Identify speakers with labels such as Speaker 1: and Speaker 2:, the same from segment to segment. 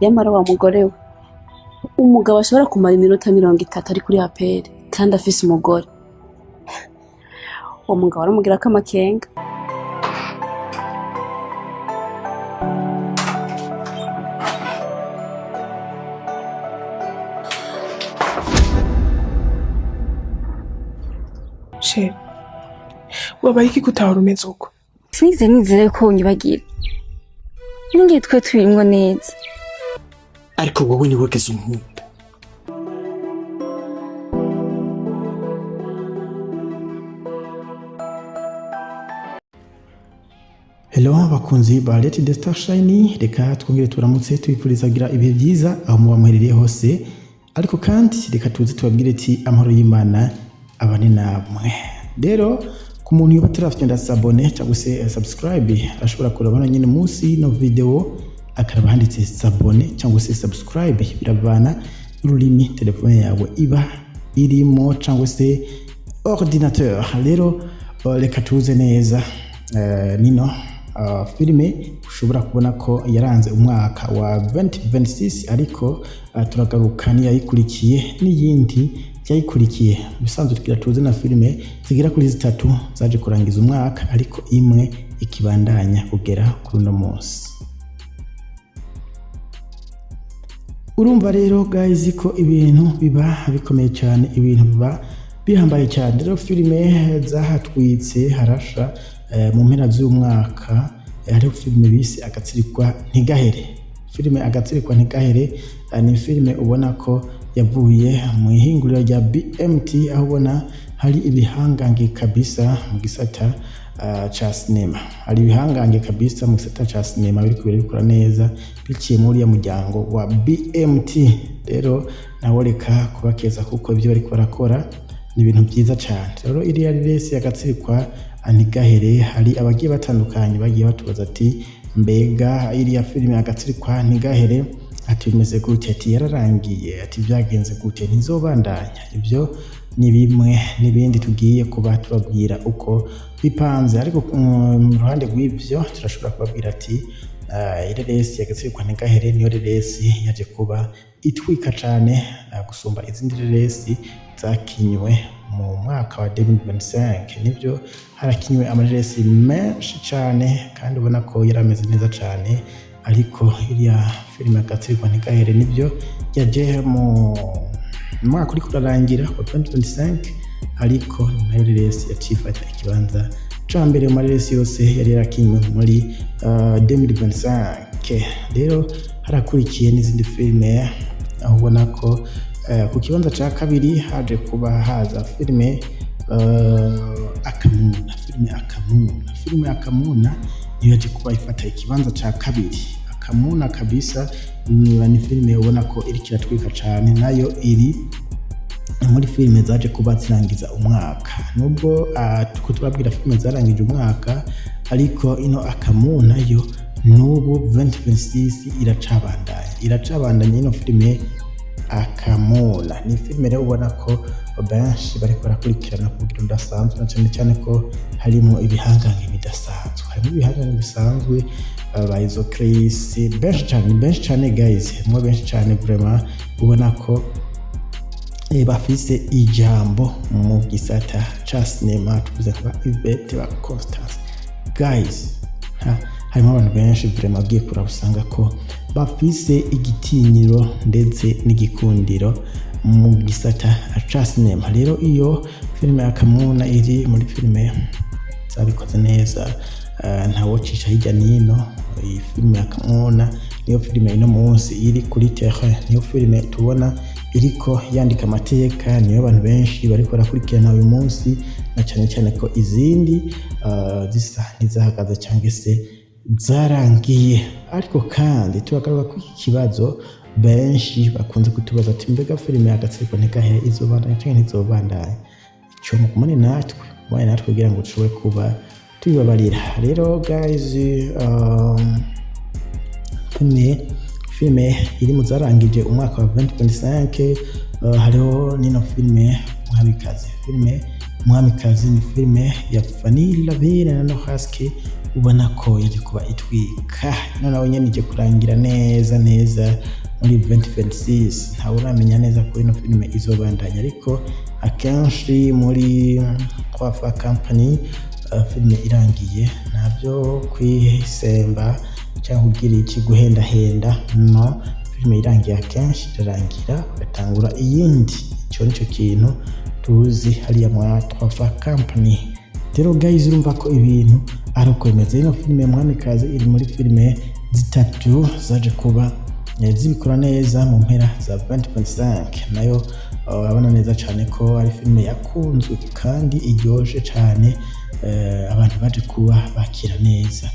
Speaker 1: Yamara wa mugore we umugabo ashobora kumara iminota 30 ari kuri aperi kandi afise umugore. Uwo mugabo aramugira ko amakenga.
Speaker 2: She wabaye iki gutahura umeze uko?
Speaker 3: Sinigeze nizere ko unyibagira. Ningiye twe turimwo neza.
Speaker 4: Ariko wowe ni wegeze umuntu.
Speaker 5: Hello bakunzi ba Let the Star Shine, reka twongere turamutse tubifurizagira ibihe byiza aho muba muherereye hose, ariko kandi reka tuze tubabwire ati amahoro y'Imana abane namwe. Rero ku muntu yoba atarafyonda s'abone cyangwa se subscribe ashobora kurabana nyine munsi no video akaraba handitse s'abone cyangwa se subscribe, biravana n'ururimi telefone yawe iba irimo cyangwa se ordinateur. Rero reka tuze neza nino filime ushobora kubona ko yaranze umwaka wa 2026, ariko turagaruka niyayikurikiye n'iyindi yayikurikiye. Bisanzwe tugira tuze na filime zigira kuri 3 zaje kurangiza umwaka, ariko imwe ikibandanya kugera kuri no munsi. Urumva rero guys ko ibintu biba bikomeye cyane, ibintu biba bihambaye cyane. Rero filime zahatwitse harasha mu mpera z'umwaka, hariho filime bise Agatsirikwa Ntigahere. Filime Agatsirikwa Ntigahere ni filime ubona ko yavuye mu ihinguriro rya BMT, aho ubona hari ibihangange kabisa mu gisata cha sinema. Hari ibihangange kabisa mu gisata cha sinema biri kubera bikora neza biciye muri ya muryango wa BMT. Rero nawe reka kubakeza kuko ibyo bari barakora ni ibintu byiza cyane. Rero iriya resi Agatsirikwa Ntigahere, hari abagiye batandukanye bagiye batubaza ati mbega iriya filime Agatsirikwa Ntigahere ati bimeze gute, ati yararangiye, ati byagenze gute, ntizobandanya. Ibyo ni bimwe n'ibindi tugiye kuba tubabwira uko bipanze, ariko mu ruhande rw'ibyo turashobora kubabwira ati ireresi Agatsirikwa Ntigahere niyo reresi yaje kuba itwika cyane gusumba izindi reresi zakinywe mu mwaka wa 2025. Nibyo harakinywe amareresi menshi cyane kandi ubona ko yarameze neza cyane, ariko iriya filime Agatsirikwa Ntigahere nibyo yaje mu mwaka uri kurarangira wa 2025, ariko nayo reresi yacifata ikibanza ca mbere mu mareresi yose yari yarakinywe muri 2025. Rero harakurikiye n'izindi filime aho ubona ko ku kibanza ca kabiri haje kuba haza filime Akamuna. Filime Akamuna niyo yaje kuba ifata ikibanza ca kabiri. Akamuna kabisa ni filime ubona ko iri kiratwika cyane, nayo iri muri filime zaje kuba zirangiza umwaka. Nubwo tukubabwira filime zarangije umwaka, ariko ino Akamuna yo nubu 2026 iracabandanya ino filime Akamuna. Ni filime rero ubona ko benshi bari barakurikirana ku buryo budasanzwe, cyane cyane ko harimo ibihangange bidasanzwe. Harimo ibihangange bisanzwe ba Izo Chris, benshi cyane guys, harimo benshi cyane vraiment ubona ko bafise ijambo mu gisata cha sinema. Tuvuze nka Yvette ba Constance guys, harimo abantu benshi vraiment bagiye kurabusanga ko bafise igitinyiro ndetse n'igikundiro mu gisata cha sinema. Rero iyo filime Akamuna iri muri filime zabikoze neza, ntawocisha hirya nino. Iyi filime Akamuna niyo filime ino munsi iri kuri terrain, niyo filime tubona iriko yandika amateka, niyo abantu benshi bariko barakurikirana uyu munsi, na cyane cyane ko izindi zisa nizahagaze cyangwa se zarangiye. Ariko kandi tubagaruka ku kibazo benshi bakunze kutubaza ati mbega filime Agatsirikwa Ntigahere izobandanya cyangwa ntizobandanya. Icyo mukumane natwe kugira ngo dushobore kuba tubibabarira. Rero guys, filime iri mu zarangije umwaka wa 2025, hariho nino filime Mwamikazi. Filime Mwamikazi ni filime ya Fanny Lavine na Nohaski ubona ko yaje kuba itwika noneho nyene ije kurangira neza muri 2026 ntawe uramenya neza ko ino filime izobandanya ariko akenshi muri Trois Company filime irangiye ntabyo kwisemba cyangwa kugira iki guhendahenda no filime irangiye akenshi irarangira bagatangura iyindi icyo nicyo kintu tuzi hariya muri Trois Company rero guys urumva ko ibintu ari uko bimeze ino filime Mwamikazi iri muri filime zitatu zaje kuba zibikora neza mu mpera za 2025 nayo urabona neza cyane ko ari filime yakunzwe kandi iryoje cyane abantu baje kuba bakira neza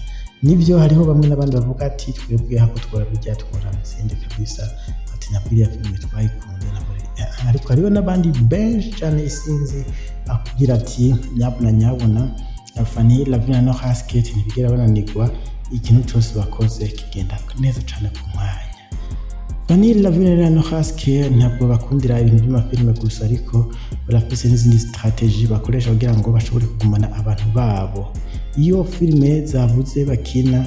Speaker 5: nibyo hariho bamwe n'abandi bavuga ati twebwe hako twara bijya twara izindi kabisa ati nabiriya filime twayikunze ariko hariho n'abandi benshi cyane isinzi akugira ati nyabona Fanny Lavina no Hasket ntibigera bananirwa ikintu cyose bakoze kigenda neza cyane ku mwanya Fanny Lavina no Hasket ntabwo bakundira ibintu by'amafilime gusa ariko barafise n'izindi strategy bakoresha kugira ngo bashobore kugumana abantu babo iyo filime zavuze bakina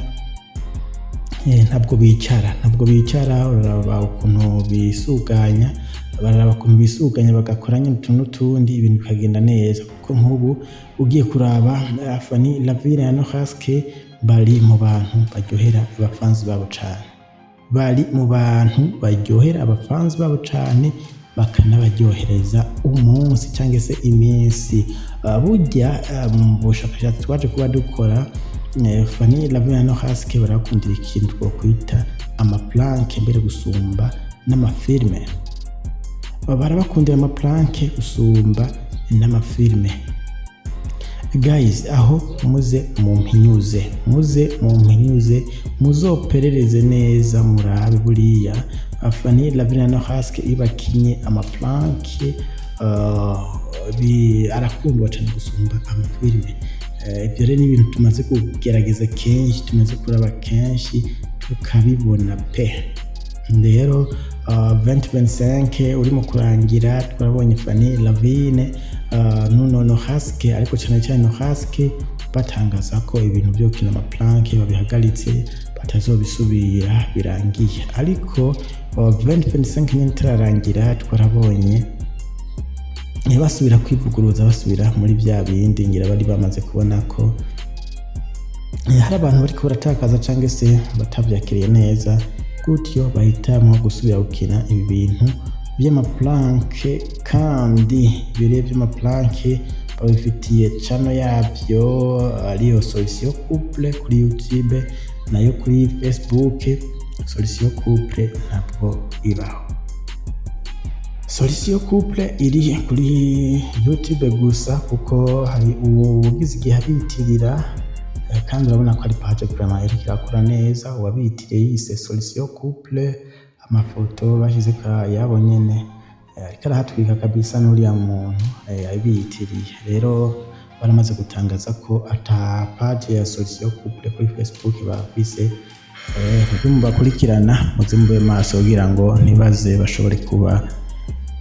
Speaker 5: ntabwo bicara uraraba ukuntu bisuganya bagakoranya utuntu n'utundi ibintu bikagenda neza kuko nk'ubu ugiye kuraba Fanny Lavina no Hasket bari mu bantu baryohera abafanzi babo cyane bakanabaryohereza umunsi cyangwa se iminsi burya mu bushakashatsi twaje kuba dukora Fanny Lavina no Hasket barakundira ikintu twokwita amaplanke mbere gusumba n'amafilme barabakundira amaplanke gusumba n'amafilme guys aho muze muzoperereze neza murabe buriya Fanny Lavina no Hasket ibakinye amaplanke arakundwa cyane gusumba amafilme ibyo rero ni ibintu tumaze kugerageza kenshi tumaze kuraba kenshi tukabibona pe rero 2025 urimo kurangira twarabonye Fanny Lavina no Hasket ariko cyane no Hasket batangaza ko ibintu byo kina amaplanke babihagaritse batazobisubira birangiye ariko 2025 nyine turarangira twarabonye basubira kwivuguruza basubira muri bya bindi ngira bari bamaze kubona ko hari abantu bari baratakaza cyangwa se batabyakiriye neza gutyo bahitamo gusubira gukina ibi bintu by'amaplanke kandi bire by'amaplanke babifitiye channel yabyo ariyo Solution Couple kuri YouTube nayo kuri Facebook Solution Couple ntabwo ibaho Solution Couple iri kuri YouTube gusa kuko hari ugize igihe abitirira kandi urabona ko ari page vraiment iri kirakora neza wabitiriye yise Solution Couple amafoto bashize yabo nyene karahatwika kabisa n'uriya muntu abitiriye rero baramaze gutangaza ko ata page ya Solution Couple kuri Facebook bafise bakurikirana muzimbe maso kugira ngo nibaze bashobore kuba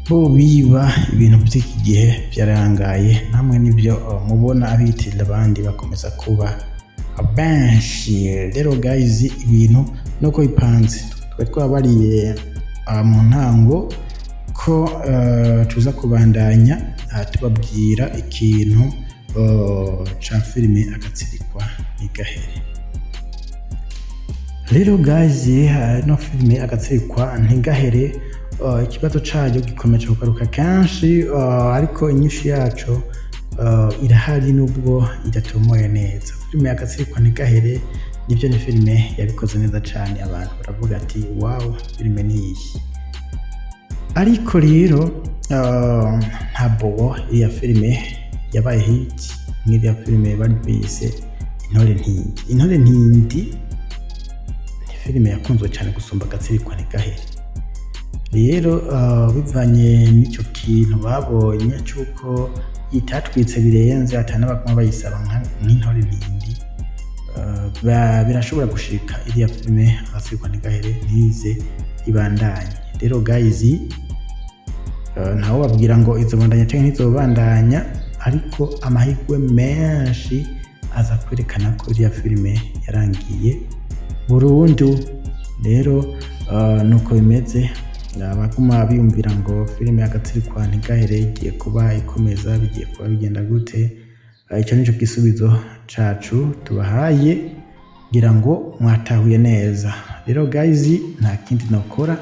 Speaker 5: bo biba ibintu by'iki gihe byarangaye namwe nibyo mubona abitirira abandi bakomeza kuba benshi rero guys ibintu nuko bipanze twabariye mu ntango ko tuza kubandanya tubabwira ikintu ca filime agatsirikwa ntigahere rero guys no filime agatsirikwa ntigahere ikibazo cyayo gikomeje kugaruka kenshi ariko inyishu yacu irahari nubwo idatomoye neza filime agatsirikwa ntigahere nibyo ni filime yabikoze neza cyane abantu baravuga ati wow filime ni iyi ariko rero ntabwo iya filime yabaye hit nk'iriya filime bari bise Intore Ntindi ni filime yakunzwe cyane gusumba agatsirikwa ntigahere rero bivanye n'icyo kintu babonye cyuko itatwitse birenze atanabakoma bayisaba nk'Intore Ntindi birashobora gushika iriya filime agatsirikwa ntigahere ntize ibandanye rero guys ntawo babwira ngo izobandanya cyangwa ntizobandanya ariko amahirwe menshi aza kwerekana ko iriya filime yarangiye burundu. Rero nuko bimeze, abaguma biyumvira ngo filime y'Agatsirikwa ntigahere igiye kuba ikomeza, bigiye kuba bigenda gute? Icyo nico gisubizo cacu tubahaye ngira ngo mwatahuye neza. Rero guys, nta kindi nokora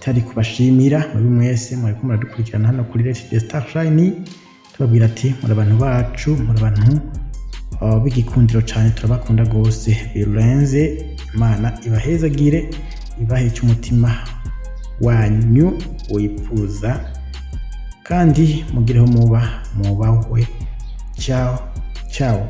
Speaker 5: tari kubashimira muri mwese mwariko muradukurikirana hano kuri Let The Star Shine, tubabwira ati muri abantu bacu, muri abantu b'igikundiro cyane, turabakunda gose birenze. Imana ibahezagire, ibahe cy'umutima wanyu wifuza, kandi mugireho mubahwe. Ciao ciao.